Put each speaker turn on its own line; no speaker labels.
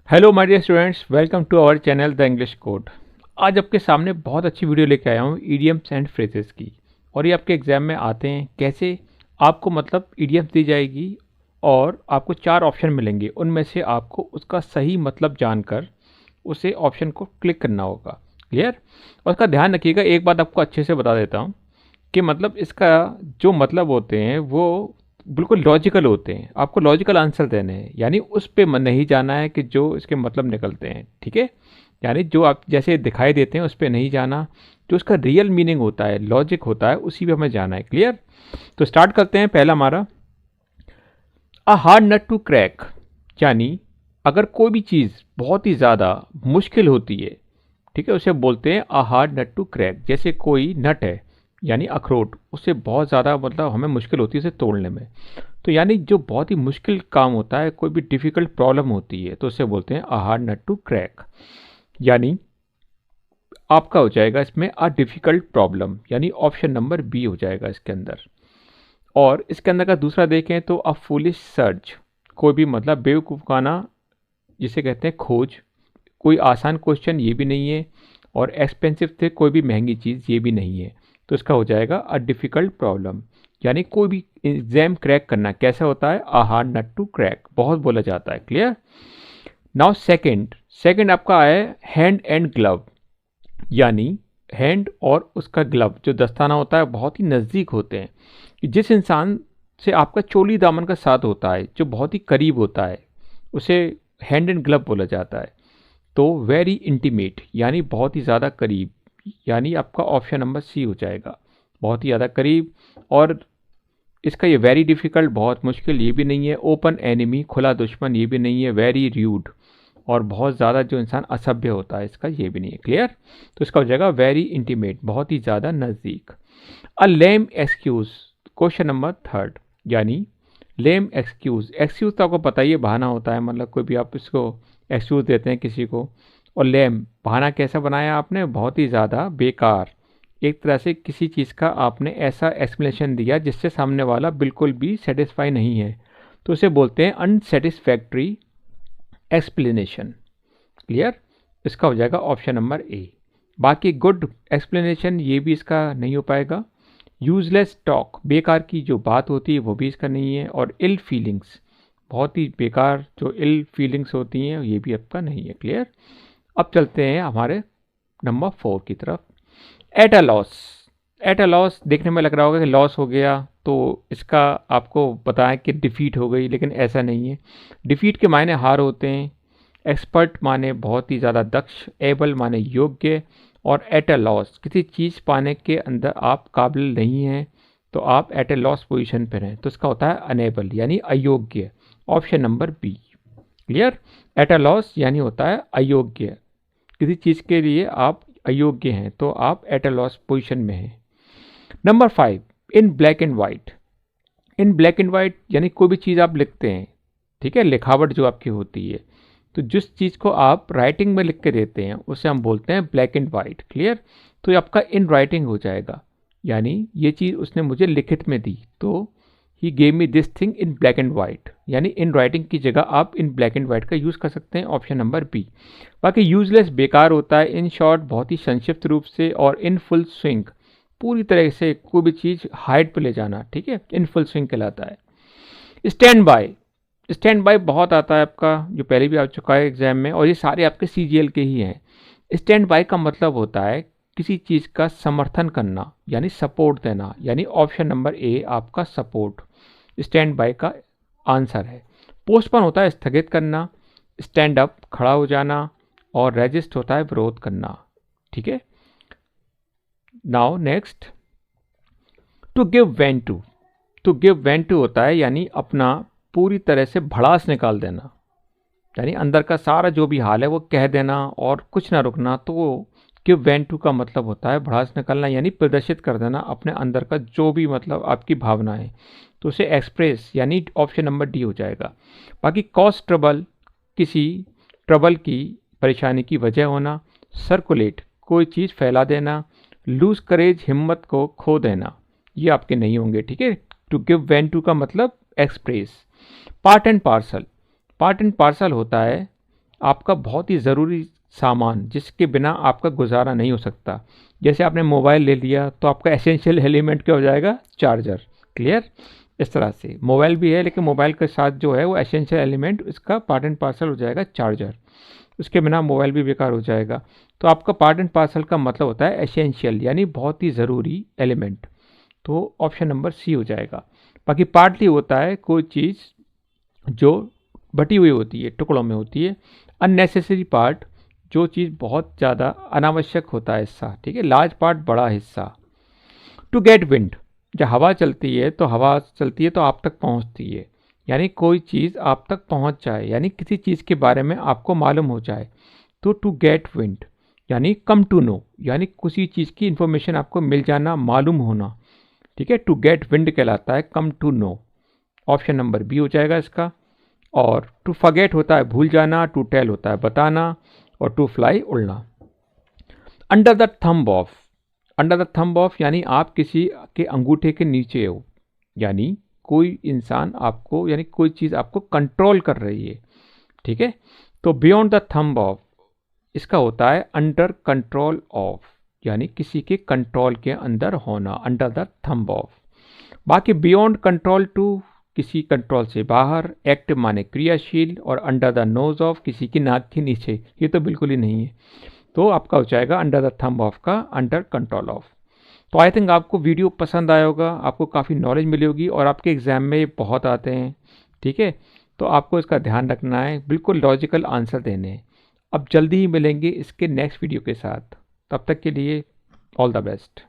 Hello my dear students, welcome to our channel the English code. आज आपके सामने बहुत अच्छी वीडियो लेके आया हूँ इडियम्स एंड फ्रेजेस की। और ये आपके एग्जाम में आते हैं कैसे। आपको मतलब इडियम्स दी जाएगी और आपको 4 ऑप्शन मिलेंगे, उनमें से आपको उसका सही मतलब जानकर उसे ऑप्शन को क्लिक करना होगा। क्लियर। और उसका ध्यान रखिएगा, एक बात आपको अच्छे से बता देता हूँ कि मतलब इसका जो मतलब होते हैं वो बिल्कुल लॉजिकल होते हैं। आपको लॉजिकल आंसर देने हैं, यानी उस पे मन नहीं जाना है कि जो इसके मतलब निकलते हैं। ठीक है, यानी जो आप जैसे दिखाई देते हैं उस पे नहीं जाना, जो उसका रियल मीनिंग होता है, लॉजिक होता है, उसी पे हमें जाना है। क्लियर। तो स्टार्ट करते हैं। पहला हमारा, a hard nut to crack, यानी अगर कोई भी चीज़ बहुत ही ज़्यादा मुश्किल होती है, ठीक है, उसे बोलते हैं a hard nut to crack. जैसे कोई नट है यानी अखरोट, उससे बहुत ज़्यादा मतलब हमें मुश्किल होती है उसे तोड़ने में। तो यानी जो बहुत ही मुश्किल काम होता है, कोई भी डिफ़िकल्ट प्रॉब्लम होती है, तो उसे बोलते हैं a hard nut to crack. यानी आपका हो जाएगा इसमें अ डिफ़िकल्ट प्रॉब्लम, यानी ऑप्शन नंबर बी हो जाएगा इसके अंदर। और इसके अंदर का दूसरा देखें तो अ फुलिश सर्च, कोई भी मतलब बेवकूफ़ाना जिसे कहते हैं खोज। कोई आसान क्वेश्चन ये भी नहीं है, और एक्सपेंसिव थे कोई भी महंगी चीज़ ये भी नहीं है। तो इसका हो जाएगा अ डिफ़िकल्ट प्रॉब्लम। यानी कोई भी एग्जाम क्रैक करना कैसा होता है, a hard nut to crack, बहुत बोला जाता है। क्लियर। नाउ सेकंड, सेकंड आपका है हैंड एंड ग्लव। यानी हैंड और उसका ग्लव जो दस्ताना होता है बहुत ही नज़दीक होते हैं। कि जिस इंसान से आपका चोली दामन का साथ होता है, जो बहुत ही करीब होता है, उसे हैंड एंड ग्लव बोला जाता है। तो वेरी इंटीमेट, यानी बहुत ही ज़्यादा करीब, यानी आपका ऑप्शन नंबर सी हो जाएगा, बहुत ही ज़्यादा करीब। और इसका ये वेरी डिफ़िकल्ट, बहुत मुश्किल ये भी नहीं है। ओपन एनिमी, खुला दुश्मन ये भी नहीं है। वेरी र्यूड, और बहुत ज़्यादा जो इंसान असभ्य होता है, इसका ये भी नहीं है। क्लियर। तो इसका हो जाएगा वेरी इंटीमेट, बहुत ही ज़्यादा नज़दीक। अ लेम एक्सक्यूज़, क्वेश्चन नंबर थर्ड, यानी लेम एक्सक्यूज़। एक्सक्यूज़ तो आपको पता ही है, बहाना होता है, मतलब कोई भी आप इसको एक्सक्यूज़ देते हैं किसी को। और लेम, बहाना कैसा बनाया आपने, बहुत ही ज़्यादा बेकार। एक तरह से किसी चीज़ का आपने ऐसा एक्सप्लेनेशन दिया जिससे सामने वाला बिल्कुल भी सेटिस्फाई नहीं है, तो उसे बोलते हैं अनसेटिस्फैक्ट्री एक्सप्लेनेशन। क्लियर। इसका हो जाएगा ऑप्शन नंबर ए। बाकी गुड एक्सप्लेनेशन ये भी इसका नहीं हो पाएगा। यूजलेस टॉक, बेकार की जो बात होती है वो भी इसका नहीं है। और इल फीलिंग्स, बहुत ही बेकार जो इल फीलिंग्स होती हैं, ये भी आपका नहीं है। क्लियर। अब चलते हैं हमारे नंबर 4 की तरफ। Eight a loss, eight a loss देखने में लग रहा होगा कि लॉस हो गया, तो इसका आपको बताएं कि डिफीट हो गई, लेकिन ऐसा नहीं है। डिफीट के मायने हार होते हैं। एक्सपर्ट माने बहुत ही ज़्यादा दक्ष, एबल माने योग्य, और एट अ लॉस किसी चीज़ पाने के अंदर आप काबिल नहीं हैं, तो आप एट ए लॉस पोजीशन पर हैं, तो इसका होता है अनेबल, यानी अयोग्य। Option number B. Clear. At a loss यानी होता है अयोग्य, किसी चीज़ के लिए आप अयोग्य हैं, तो आप एट अ लॉस पोजीशन में हैं। Number 5, in black and white. In black and white यानी कोई भी चीज़ आप लिखते हैं, ठीक है, लिखावट जो आपकी होती है, तो जिस चीज़ को आप राइटिंग में लिख के देते हैं उसे हम बोलते हैं ब्लैक एंड वाइट। क्लियर। तो ये आपका इन राइटिंग हो जाएगा, यानी ये चीज़ उसने मुझे लिखित में दी, तो he gave me this thing in black and white, यानी इन राइटिंग की जगह आप इन ब्लैक एंड वाइट का यूज़ कर सकते हैं। Option number B. बाकी यूजलेस बेकार होता है। इन शॉर्ट बहुत ही संक्षिप्त रूप से। और इन फुल स्विंग, पूरी तरह से कोई भी चीज़ हाइट पे ले जाना, ठीक है, इन फुल स्विंग कहलाता है। स्टैंड बाय, स्टैंड बाय बहुत आता है आपका, जो पहले भी आ चुका है एग्जाम में, और ये सारे आपके सीजीएल के ही हैं। स्टैंड बाय का मतलब होता है किसी चीज़ का समर्थन करना, यानी सपोर्ट देना, यानी ऑप्शन नंबर ए आपका सपोर्ट स्टैंड बाय का आंसर है। पोस्टपोन होता है स्थगित करना। स्टैंड अप खड़ा हो जाना। और रेजिस्ट होता है विरोध करना। ठीक है। Now next, to give vent to. To give vent to होता है यानी अपना पूरी तरह से भड़ास निकाल देना, यानी अंदर का सारा जो भी हाल है वो कह देना और कुछ ना रुकना। तो गिव वेन टू का मतलब होता है भड़ास निकालना, यानी प्रदर्शित कर देना अपने अंदर का जो भी मतलब आपकी भावना है, तो उसे एक्सप्रेस, यानी ऑप्शन नंबर डी हो जाएगा। बाकी कॉज ट्रबल, किसी ट्रबल की परेशानी की वजह होना। सर्कुलेट, कोई चीज़ फैला देना। लूज करेज, हिम्मत को खो देना, ये आपके नहीं होंगे। ठीक है। टू गिव वेन टू का मतलब express. Part and parcel, part and parcel होता है आपका बहुत ही ज़रूरी सामान जिसके बिना आपका गुजारा नहीं हो सकता। जैसे आपने मोबाइल ले लिया तो आपका एसेंशियल एलिमेंट क्या हो जाएगा? चार्जर। क्लियर? इस तरह से मोबाइल भी है, लेकिन मोबाइल के साथ जो है वो एसेंशियल एलिमेंट इसका पार्ट एंड पार्सल हो जाएगा चार्जर। उसके बिना मोबाइल भी बेकार हो जाएगा। तो आपका पार्ट एंड पार्सल का मतलब होता है एसेंशियल, यानी बहुत ही ज़रूरी एलिमेंट। तो ऑप्शन नंबर सी हो जाएगा। बाकी पार्टली होता है कोई चीज़ जो बटी हुई होती है, टुकड़ों में होती है। अननेसेसरी पार्ट, जो चीज़ बहुत ज़्यादा अनावश्यक होता है हिस्सा, ठीक है। लार्ज पार्ट, बड़ा हिस्सा। टू गेट विंड, जब हवा चलती है तो आप तक पहुंचती है, यानी कोई चीज़ आप तक पहुंच जाए, यानी किसी चीज़ के बारे में आपको मालूम हो जाए। तो टू गेट विंड यानी कम टू नो, यानी किसी चीज़ की इंफॉर्मेशन आपको मिल जाना, मालूम होना, ठीक है। टू गेट विंड कहलाता है come to know. Option number B हो जाएगा इसका। और टू फॉरगेट होता है भूल जाना, टू टेल होता है बताना, और टू फ्लाई उड़ना। Under the thumb of, under the thumb of यानी आप किसी के अंगूठे के नीचे हो, यानी कोई इंसान आपको, यानी कोई चीज़ आपको कंट्रोल कर रही है, ठीक है। तो बियॉन्ड द थंब ऑफ इसका होता है अंडर कंट्रोल ऑफ, यानी किसी के कंट्रोल के अंदर होना, अंडर द थंब ऑफ। बाकी बियॉन्ड कंट्रोल टू किसी कंट्रोल से बाहर, एक्टिव माने क्रियाशील, और अंडर द नोज ऑफ किसी की नाक के नीचे, ये तो बिल्कुल ही नहीं है। तो आपका हो जाएगा अंडर द थंब ऑफ का अंडर कंट्रोल ऑफ। तो आई थिंक आपको वीडियो पसंद आया होगा, आपको काफ़ी नॉलेज मिली होगी, और आपके एग्ज़ाम में ये बहुत आते हैं, ठीक है। तो आपको इसका ध्यान रखना है, बिल्कुल लॉजिकल आंसर देने हैं। अब जल्दी ही मिलेंगे इसके नेक्स्ट वीडियो के साथ, तब तक के लिए ऑल द बेस्ट।